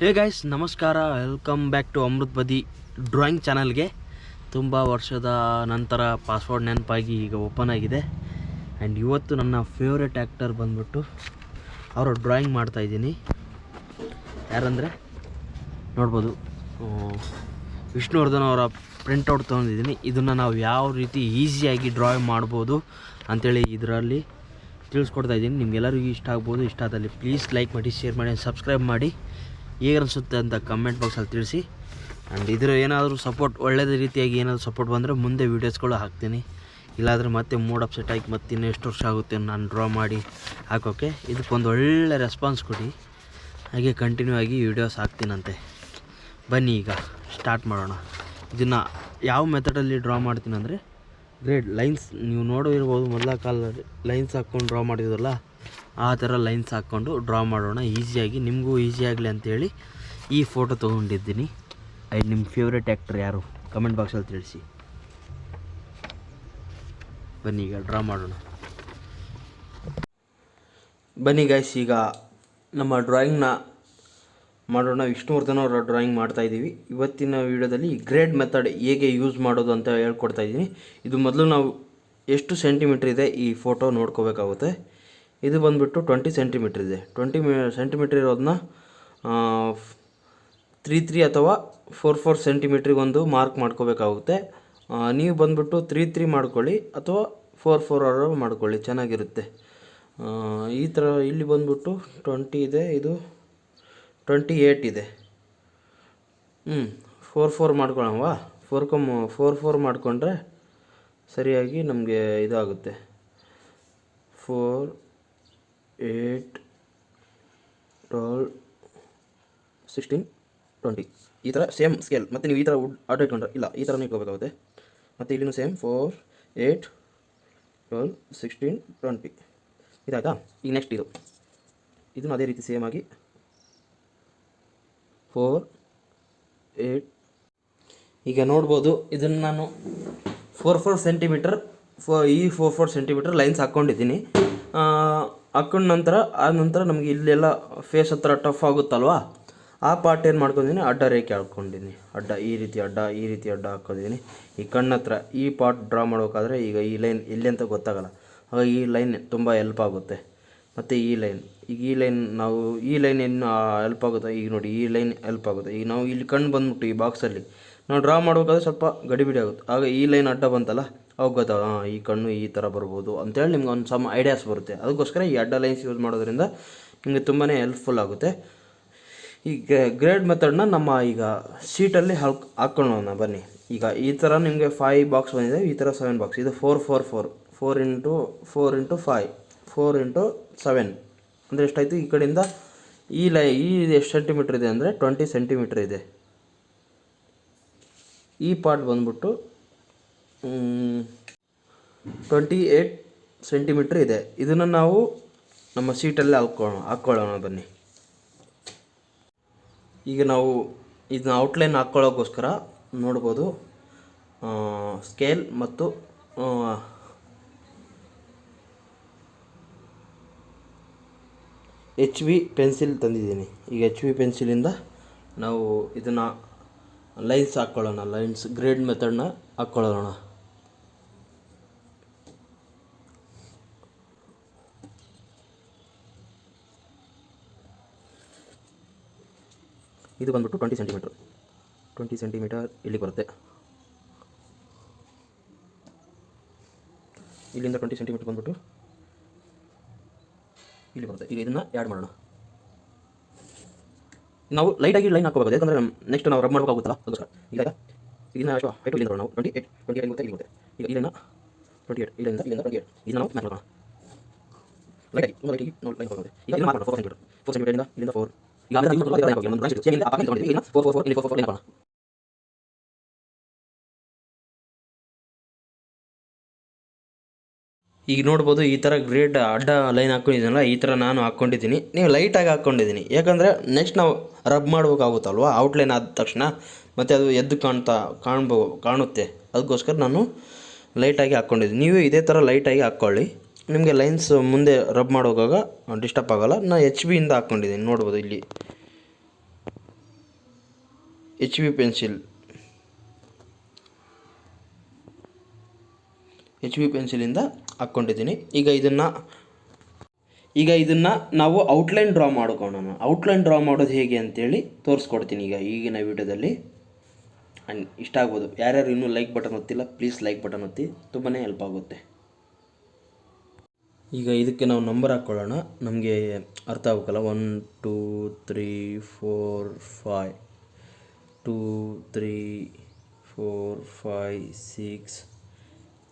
Hey guys, ನಮಸ್ಕಾರ. Welcome back to Amrit ಬದಿ drawing ಚಾನಲ್ಗೆ. ತುಂಬ ವರ್ಷದ ನಂತರ ಪಾಸ್ವರ್ಡ್ ನೆನಪಾಗಿ ಈಗ ಓಪನ್ ಆಗಿದೆ. ಆ್ಯಂಡ್ ಇವತ್ತು ನನ್ನ ಫೇವ್ರೆಟ್ ಆ್ಯಕ್ಟರ್ ಬಂದ್ಬಿಟ್ಟು ಅವರು ಡ್ರಾಯಿಂಗ್ ಮಾಡ್ತಾಯಿದ್ದೀನಿ. ಯಾರಂದರೆ ನೋಡ್ಬೋದು, ವಿಷ್ಣುವರ್ಧನ್ ಅವರ ಪ್ರಿಂಟೌಟ್ ತೊಗೊಂಡಿದ್ದೀನಿ. ಇದನ್ನು ನಾವು ಯಾವ ರೀತಿ ಈಸಿಯಾಗಿ ಡ್ರಾಯಿಂಗ್ ಮಾಡ್ಬೋದು ಅಂಥೇಳಿ ಇದರಲ್ಲಿ ತಿಳಿಸ್ಕೊಡ್ತಾಯಿದ್ದೀನಿ. ನಿಮಗೆಲ್ಲರಿಗೂ ಇಷ್ಟ ಆಗ್ಬೋದು. ಇಷ್ಟ ಆದಲ್ಲಿ ಪ್ಲೀಸ್ ಲೈಕ್ ಮಾಡಿ, ಶೇರ್ ಮಾಡಿ, ಸಬ್ಸ್ಕ್ರೈಬ್ ಮಾಡಿ. ಹೇಗನ್ನಿಸುತ್ತೆ ಅಂತ ಕಮೆಂಟ್ ಬಾಕ್ಸಲ್ಲಿ ತಿಳಿಸಿ. ಆ್ಯಂಡ್ ಇದರ ಏನಾದರೂ ಸಪೋರ್ಟ್ ಒಳ್ಳೆಯದೇ ರೀತಿಯಾಗಿ ಏನಾದರೂ ಸಪೋರ್ಟ್ ಬಂದರೆ ಮುಂದೆ ವೀಡಿಯೋಸ್ಗಳು ಹಾಕ್ತೀನಿ. ಇಲ್ಲಾಂದರೆ ಮತ್ತೆ ಮೂಡ್ ಅಪ್ಸೆಟ್ ಆಗಿ ಮತ್ತೆ ಇನ್ನೂ ಎಷ್ಟು ವರ್ಷ ಆಗುತ್ತೆ ನಾನು ಡ್ರಾ ಮಾಡಿ ಹಾಕೋಕ್ಕೆ. ಇದಕ್ಕೊಂದು ಒಳ್ಳೆ ರೆಸ್ಪಾನ್ಸ್ ಕೊಡಿ, ಹಾಗೆ ಕಂಟಿನ್ಯೂ ಆಗಿ ವೀಡಿಯೋಸ್ ಹಾಕ್ತೀನಂತೆ. ಬನ್ನಿ ಈಗ ಸ್ಟಾರ್ಟ್ ಮಾಡೋಣ. ಇದನ್ನು ಯಾವ ಮೆಥಡಲ್ಲಿ ಡ್ರಾ ಮಾಡ್ತೀನಿ ಅಂದರೆ ಗ್ರೇಡ್ ಲೈನ್ಸ್, ನೀವು ನೋಡಿರ್ಬೋದು ಮೊದಲ ಕಾಲದಲ್ಲಿ ಲೈನ್ಸ್ ಹಾಕ್ಕೊಂಡು ಡ್ರಾ ಮಾಡಿದ್ರಲ್ಲ, ಆ ಥರ ಲೈನ್ಸ್ ಹಾಕ್ಕೊಂಡು ಡ್ರಾ ಮಾಡೋಣ ಈಸಿಯಾಗಿ. ನಿಮಗೂ ಈಸಿ ಆಗಲಿ ಅಂಥೇಳಿ ಈ ಫೋಟೋ ತೊಗೊಂಡಿದ್ದೀನಿ. ನಿಮ್ಮ ಫೇವ್ರೆಟ್ ಆ್ಯಕ್ಟರ್ ಯಾರು ಕಮೆಂಟ್ ಬಾಕ್ಸಲ್ಲಿ ತಿಳಿಸಿ. ಬನ್ನಿ ಈಗ ಡ್ರಾ ಮಾಡೋಣ. ಬನ್ನಿ ಗೈಸ್, ಈಗ ನಮ್ಮ ಡ್ರಾಯಿಂಗ್ನ ಮಾಡೋಣ. ವಿಷ್ಣುವರ್ಧನ್ ಅವರ ಡ್ರಾಯಿಂಗ್ ಮಾಡ್ತಾಯಿದ್ದೀವಿ. ಇವತ್ತಿನ ವೀಡಿಯೋದಲ್ಲಿ ಗ್ರೇಡ್ ಮೆಥಡ್ ಹೇಗೆ ಯೂಸ್ ಮಾಡೋದು ಅಂತ ಹೇಳ್ಕೊಡ್ತಾ ಇದ್ದೀನಿ. ಇದು ಮೊದಲು ನಾವು ಎಷ್ಟು ಸೆಂಟಿಮೀಟ್ರ್ ಇದೆ ಈ ಫೋಟೋ ನೋಡ್ಕೋಬೇಕಾಗುತ್ತೆ. ಇದು ಬಂದುಬಿಟ್ಟು 20 ಸೆಂಟಿಮೀಟ್ರ್ ಇದೆ. 20 ಸೆಂಟಿಮೀಟ್ರ್ ಇರೋದನ್ನ 3 ಅಥವಾ 4 ಸೆಂಟಿಮೀಟ್ರಿಗೆ ಒಂದು ಮಾರ್ಕ್ ಮಾಡ್ಕೋಬೇಕಾಗುತ್ತೆ. ನೀವು ಬಂದುಬಿಟ್ಟು 3 ಮಾಡ್ಕೊಳ್ಳಿ ಅಥವಾ 4 ಮಾಡ್ಕೊಳ್ಳಿ, ಚೆನ್ನಾಗಿರುತ್ತೆ. ಈ ಥರ ಇಲ್ಲಿ ಬಂದುಬಿಟ್ಟು 20 ಇದೆ, ಇದು 28 ಇದೆ. 4 ಮಾಡ್ಕೊಳ್ಳೋಣವಾ? 4 ಮಾಡಿಕೊಂಡ್ರೆ ಸರಿಯಾಗಿ ನಮಗೆ ಇದಾಗುತ್ತೆ. 4, 8, 12, 16, 20 ಈ ಥರ ಸೇಮ್ ಸ್ಕೇಲ್. ಮತ್ತು ನೀವು ಈ ಥರ ಆರ್ಡರ್ ಇಟ್ಕೊಂಡ್ರೆ ಇಲ್ಲ, ಈ ಥರನೇ ಇಟ್ಕೋಬೇಕಾಗುತ್ತೆ. ಮತ್ತು ಇಲ್ಲಿನೂ ಸೇಮ್ 4, 8, 12, 16, 20 ಇದಾಯ್ತಾ? ಈಗ ನೆಕ್ಸ್ಟ್ ಇದನ್ನು ಅದೇ ರೀತಿ ಸೇಮ್ ಆಗಿ 4, 8. ಈಗ ನೋಡ್ಬೋದು, ಇದನ್ನು ನಾನು 4 ಸೆಂಟಿಮೀಟರ್ ಈ 4 ಸೆಂಟಿಮೀಟರ್ ಲೈನ್ಸ್ ಹಾಕ್ಕೊಂಡಿದ್ದೀನಿ. ಹಾಕ್ಕೊಂಡ ನಂತರ ನಮಗೆ ಇಲ್ಲೆಲ್ಲ ಫೇಸ್ ಹತ್ರ ಟಫ್ ಆಗುತ್ತಲ್ವ, ಆ ಪಾರ್ಟ್ ಏನು ಮಾಡ್ಕೊಂಡಿದ್ದೀನಿ, ಅಡ್ಡ ರೇಖೆ ಹಾಕ್ಕೊಂಡಿದ್ದೀನಿ. ಈ ರೀತಿ ಅಡ್ಡ ಹಾಕ್ಕೊಂಡಿದ್ದೀನಿ. ಈ ಕಣ್ಣ ಹತ್ರ ಈ ಪಾರ್ಟ್ ಡ್ರಾ ಮಾಡಬೇಕಾದ್ರೆ ಈಗ ಈ ಲೈನ್ ಎಲ್ಲಿ ಅಂತ ಗೊತ್ತಾಗಲ್ಲ, ಹಾಗಾಗಿ ಈ ಲೈನ್ ತುಂಬ ಹೆಲ್ಪ್ ಆಗುತ್ತೆ. ಮತ್ತು ಈ ಲೈನ್ ಏನು ಹೆಲ್ಪ್ ಆಗುತ್ತೆ. ಈಗ ನೋಡಿ, ಈ ಲೈನ್ ಹೆಲ್ಪ್ ಆಗುತ್ತೆ. ಈಗ ನಾವು ಇಲ್ಲಿ ಕಣ್ಣು ಬಂದ್ಬಿಟ್ಟು ಈ ಬಾಕ್ಸಲ್ಲಿ ನಾವು ಡ್ರಾ ಮಾಡಬೇಕಾದ್ರೆ ಸ್ವಲ್ಪ ಗಡಿಬಿಡಿ ಆಗುತ್ತೆ. ಆಗ ಈ ಲೈನ್ ಅಡ್ಡ ಬಂತಲ್ಲ, ಅವಾಗ ಗೊತ್ತಾಗ ಈ ಕಣ್ಣು ಈ ಥರ ಬರ್ಬೋದು ಅಂತೇಳಿ ನಿಮ್ಗೆ ಒಂದು ಸಮ ಐಡಿಯಾಸ್ ಬರುತ್ತೆ. ಅದಕ್ಕೋಸ್ಕರ ಈ ಅಡ್ಡ ಲೈನ್ಸ್ ಯೂಸ್ ಮಾಡೋದ್ರಿಂದ ನಿಮಗೆ ತುಂಬಾ ಹೆಲ್ಪ್ಫುಲ್ ಆಗುತ್ತೆ. ಈ ಗ್ರೇಡ್ ಮೆಥಡ್ನ ನಮ್ಮ ಈಗ ಶೀಟಲ್ಲಿ ಹಾಕ್ಕೊಳ್ಳೋಣ. ಬನ್ನಿ, ಈಗ ಈ ಥರ ನಿಮಗೆ 5 ಬಾಕ್ಸ್ ಬಂದಿದೆ, ಈ ಥರ 7 ಬಾಕ್ಸ್. ಇದು 4 ಇಂಟು 5, 4 ಇಂಟು 7 ಅಂದರೆ ಎಷ್ಟಾಯಿತು? ಈ ಕಡೆಯಿಂದ ಈ ಎಷ್ಟು ಸೆಂಟಿಮೀಟ್ರ್ ಇದೆ ಅಂದರೆ 20 ಸೆಂಟಿಮೀಟ್ರ್ ಇದೆ. ಈ ಪಾರ್ಟ್ ಬಂದ್ಬಿಟ್ಟು 28 ಸೆಂಟಿಮೀಟ್ರ್ ಇದೆ. ಇದನ್ನು ನಾವು ನಮ್ಮ ಶೀಟಲ್ಲಿ ಹಾಕ್ಕೊಳ್ಳೋಣ. ಬನ್ನಿ, ಈಗ ನಾವು ಇದನ್ನ ಔಟ್ಲೈನ್ ಹಾಕ್ಕೊಳ್ಳೋಕ್ಕೋಸ್ಕರ ನೋಡ್ಬೋದು, ಸ್ಕೇಲ್ ಮತ್ತು HB ಪೆನ್ಸಿಲ್ ತಂದಿದ್ದೀನಿ. ಈಗ HB ಪೆನ್ಸಿಲಿಂದ ನಾವು ಇದನ್ನು ಲೈನ್ಸ್ ಹಾಕ್ಕೊಳ್ಳೋಣ. ಗ್ರೇಡ್ ಮೆಥಡ್ನ ಹಾಕ್ಕೊಳ್ಳೋಣ. ಇದು ಬಂದ್ಬಿಟ್ಟು 20 ಸೆಂಟಿಮೀಟರ್ ಇಲ್ಲಿ ಬರುತ್ತೆ. ಇಲ್ಲಿಂದ 20 ಸೆಂಟಿಮೀಟರ್ ಬಂದ್ಬಿಟ್ಟು ಇಲ್ಲಿ ಬರುತ್ತೆ. ಈಗ ಇದನ್ನು ಆ್ಯಡ್ ಮಾಡೋಣ. ನಾವು ಲೈಟಾಗಿ ಲೈನ್ ಹಾಕೋಬೇಕು, ಯಾಕಂದರೆ ನೆಕ್ಸ್ಟ್ ನಾವು ರಬ್ ಮಾಡಬೇಕಾಗುತ್ತಲ್ಲ, ಅದಕ್ಕೋಸ್ಕರ. ಈಗ ಇದನ್ನ ಹೈಟು ಇಲ್ಲಿಂದ ನಾವು 28 ಬರುತ್ತೆ, ಇಲ್ಲಿ ಬರುತ್ತೆ. ಈಗ ಇಲ್ಲಿಂದ 28, ಇಲ್ಲಿಂದ 28 ಇದನ್ನು ನಾವು ಮ್ಯಾಕ್ ಮಾಡೋಣ. ಲೈಟಾಗಿ ನಾವು ಲೈನ್ ಹಾಕೋಬೇಕು. ಈಗ ಇದನ್ನು ಮಾರ್ಕ್ ಮಾಡೋಣ. 4 ಸೆಂಟಿಮೀಟರಿಂದ ಇಲ್ಲಿಂದ 4. ಈಗ ಆಮೇಲೆ ನಾವು ಲೈನ್ ಹಾಕೋಬೇಕು. ಒಂದು ಬ್ರಾಂಚ್ ಸೇಮ್ ಇಂದ ಆ ಪಾಯಿಂಟ್ ತಗೊಂಡಿದ್ದೀವಿ. 4 ಇಲ್ಲಿ 4 ಲೈನ್ ಹಾಕೋಣ. ಈಗ ನೋಡ್ಬೋದು, ಈ ಥರ ಗ್ರೇಡ್ ಅಡ್ಡ ಲೈನ್ ಹಾಕ್ಕೊಂಡಿದ್ದೀನಲ್ಲ, ಈ ಥರ ನಾನು ಹಾಕ್ಕೊಂಡಿದ್ದೀನಿ. ನೀವು ಲೈಟಾಗಿ ಹಾಕ್ಕೊಂಡಿದ್ದೀನಿ, ಯಾಕಂದರೆ ನೆಕ್ಸ್ಟ್ ನಾವು ರಬ್ ಮಾಡಬೇಕಾಗುತ್ತಲ್ವ ಔಟ್ಲೈನ್ ಆದ ತಕ್ಷಣ, ಮತ್ತು ಅದು ಎದ್ದು ಕಾಣುತ್ತೆ. ಅದಕ್ಕೋಸ್ಕರ ನಾನು ಲೈಟಾಗಿ ಹಾಕ್ಕೊಂಡಿದ್ದೀನಿ. ನೀವು ಇದೇ ಥರ ಲೈಟಾಗಿ ಹಾಕ್ಕೊಳ್ಳಿ, ನಿಮಗೆ ಲೈನ್ಸ್ ಮುಂದೆ ರಬ್ ಮಾಡೋವಾಗ ಡಿಸ್ಟರ್ಬ್ ಆಗೋಲ್ಲ. ನಾನು HB ಇಂದ ಹಾಕ್ಕೊಂಡಿದ್ದೀನಿ, ನೋಡ್ಬೋದು ಇಲ್ಲಿ ಎಚ್ ಬಿ ಪೆನ್ಸಿಲಿಂದ ಹಾಕ್ಕೊಂಡಿದ್ದೀನಿ. ಈಗ ಇದನ್ನು ನಾವು ಔಟ್ಲೈನ್ ಡ್ರಾ ಮಾಡ್ಕೊಳ್ಳೋಣ. ಔಟ್ಲೈನ್ ಡ್ರಾ ಮಾಡೋದು ಹೇಗೆ ಅಂತೇಳಿ ತೋರಿಸ್ಕೊಡ್ತೀನಿ ಈಗಿನ ವಿಡಿಯೋದಲ್ಲಿ. ಆ್ಯಂಡ್ ಇಷ್ಟ ಆಗ್ಬೋದು. ಯಾರ್ಯಾರು ಇನ್ನೂ ಲೈಕ್ ಬಟನ್ ಒತ್ತಿಲ್ಲ, ಪ್ಲೀಸ್ ಲೈಕ್ ಬಟನ್ ಒತ್ತಿ, ತುಂಬಾ ಹೆಲ್ಪ್ ಆಗುತ್ತೆ. ಈಗ ಇದಕ್ಕೆ ನಾವು ನಂಬರ್ ಹಾಕ್ಕೊಳ್ಳೋಣ, ನಮಗೆ ಅರ್ಥ ಆಗಬೇಕಲ್ಲ. 1 2 3 4 5 2 3 4 5 6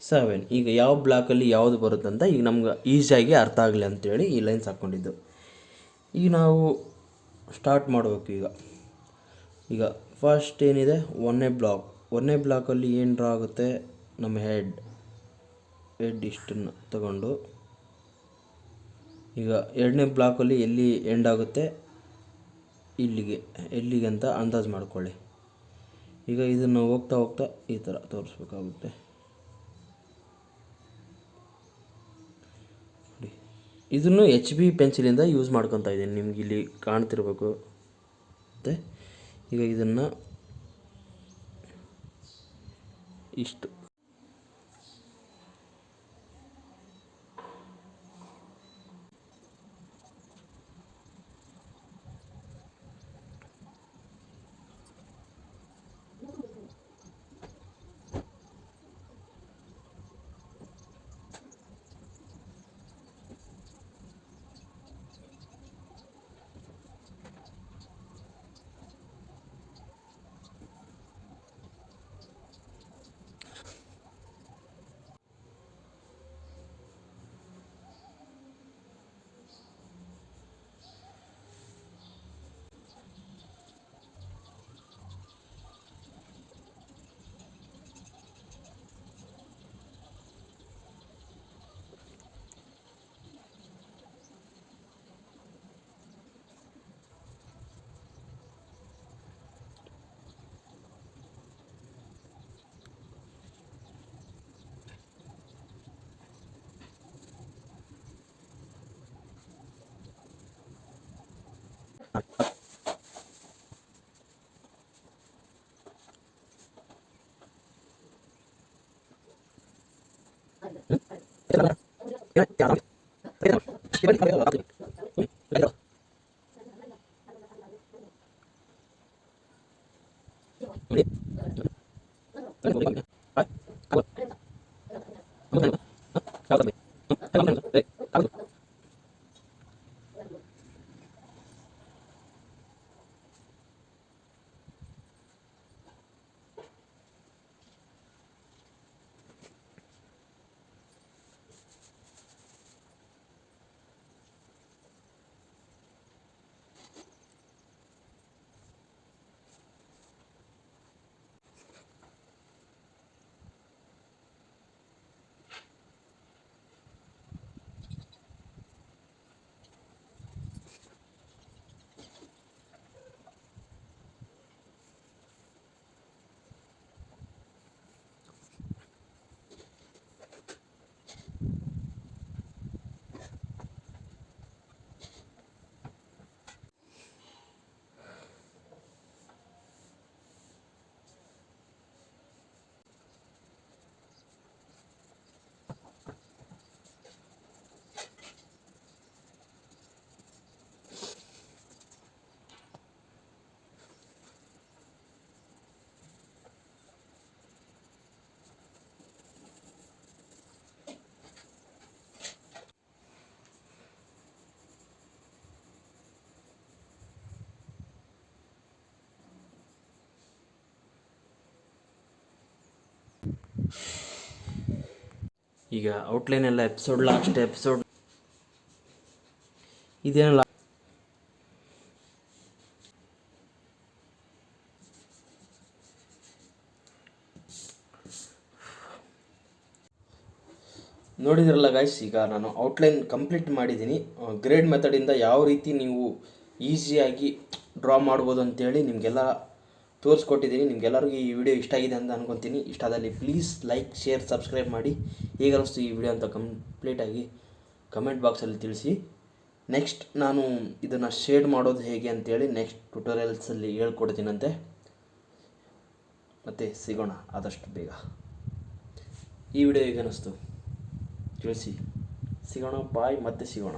7. ಈಗ ಯಾವ ಬ್ಲಾಕಲ್ಲಿ ಯಾವುದು ಬರುತ್ತೆ ಅಂತ ಈಗ ನಮ್ಗೆ ಈಸಿಯಾಗಿ ಅರ್ಥ ಆಗಲಿ ಅಂಥೇಳಿ ಈ ಲೈನ್ಸ್ ಹಾಕ್ಕೊಂಡಿದ್ದು. ಈಗ ನಾವು ಸ್ಟಾರ್ಟ್ ಮಾಡಬೇಕು. ಈಗ ಫಸ್ಟ್ ಏನಿದೆ, 1ನೇ ಬ್ಲಾಕಲ್ಲಿ ಏನು ಡ್ರಾ ಆಗುತ್ತೆ, ನಮ್ಮ ಹೆಡ್ ಇಷ್ಟನ್ನು ತಗೊಂಡು, ಈಗ 2ನೇ ಬ್ಲಾಕಲ್ಲಿ ಎಲ್ಲಿ ಎಂಡ್ ಆಗುತ್ತೆ, ಎಲ್ಲಿಗೆ ಅಂತ ಅಂದಾಜು ಮಾಡ್ಕೊಳ್ಳಿ. ಈಗ ಇದನ್ನು ಹೋಗ್ತಾ ಈ ಥರ ತೋರಿಸ್ಬೇಕಾಗುತ್ತೆ. ನೋಡಿ, ಇದನ್ನು ಎಚ್ ಬಿ ಪೆನ್ಸಿಲಿಂದ ಯೂಸ್ ಮಾಡ್ಕೊತಾ ಇದ್ದೀನಿ, ನಿಮ್ಗೆ ಇಲ್ಲಿ ಕಾಣ್ತಿರ್ಬೇಕು. ಮತ್ತು ಈಗ ಇದನ್ನು ಇಷ್ಟು ಈಗ ಔಟ್ಲೈನ್ ಎಲ್ಲ ಲಾಸ್ಟ್ ಎಪಿಸೋಡ್ ಇದೇನಲ್ಲ. ನೋಡಿದ್ರಲ್ಲ ಗೈಸ್, ಈಗ ನಾನು ಔಟ್ಲೈನ್ ಕಂಪ್ಲೀಟ್ ಮಾಡಿದ್ದೀನಿ. ಗ್ರೇಡ್ ಮೆಥಡಿಂದ ಯಾವ ರೀತಿ ನೀವು ಈಸಿಯಾಗಿ ಡ್ರಾ ಮಾಡ್ಬೋದು ಅಂತೇಳಿ ನಿಮಗೆಲ್ಲ ತೋರಿಸ್ಕೊಟ್ಟಿದ್ದೀನಿ. ನಿಮಗೆಲ್ಲರಿಗೂ ಈ ವಿಡಿಯೋ ಇಷ್ಟ ಆಗಿದೆ ಅಂತ ಅನ್ಕೊತೀನಿ. ಇಷ್ಟ ಆದಲ್ಲಿ ಪ್ಲೀಸ್ ಲೈಕ್, ಶೇರ್, ಸಬ್ಸ್ಕ್ರೈಬ್ ಮಾಡಿ. ಹೇಗೆ ಅನಿಸ್ತು ಈ ವಿಡಿಯೋ ಅಂತ ಕಂಪ್ಲೀಟಾಗಿ ಕಮೆಂಟ್ ಬಾಕ್ಸಲ್ಲಿ ತಿಳಿಸಿ. ನೆಕ್ಸ್ಟ್ ನಾನು ಇದನ್ನು ಶೇಡ್ ಮಾಡೋದು ಹೇಗೆ ಅಂತೇಳಿ ನೆಕ್ಸ್ಟ್ ಟ್ಯುಟೋರಿಯಲ್ಸಲ್ಲಿ ಹೇಳ್ಕೊಡ್ತೀನಂತೆ. ಮತ್ತು ಸಿಗೋಣ ಆದಷ್ಟು ಬೇಗ. ಈ ವಿಡಿಯೋ ಹೇಗೆ ಅನ್ನಿಸ್ತು ತಿಳಿಸಿ. ಸಿಗೋಣ, ಬಾಯ್, ಮತ್ತೆ ಸಿಗೋಣ.